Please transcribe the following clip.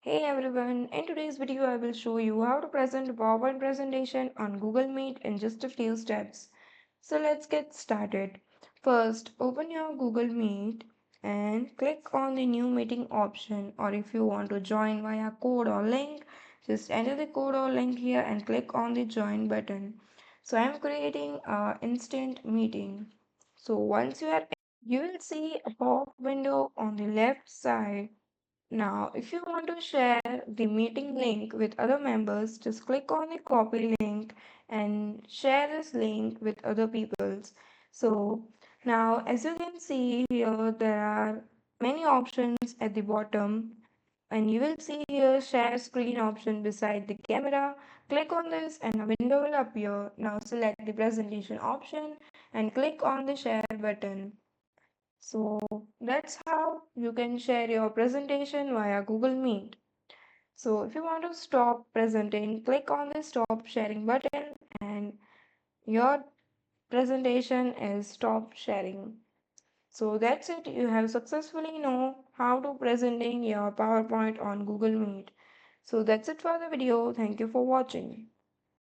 Hey everyone, in today's video I will show you how to present a PowerPoint presentation on Google Meet in just a few steps. So let's get started. First, open your Google Meet and click on the new meeting option, or if you want to join via code or link, just enter the code or link here and click on the join button. So I'm creating a instant meeting. So once you are in, you will see a pop window on the left side. Now, if you want to share the meeting link with other members, just click on the copy link and share this link with other peoples. So now, as you can see here, there are many options at the bottom, and you will see here share screen option beside the camera. Click on this and a window will appear. Now select the presentation option and click on the share button. So that's how you can share your presentation via Google Meet. So if you want to stop presenting, click on the stop sharing button and your presentation is stop sharing. So that's it. You have successfully know how to presenting your PowerPoint on Google Meet. So that's it for the video. Thank you for watching.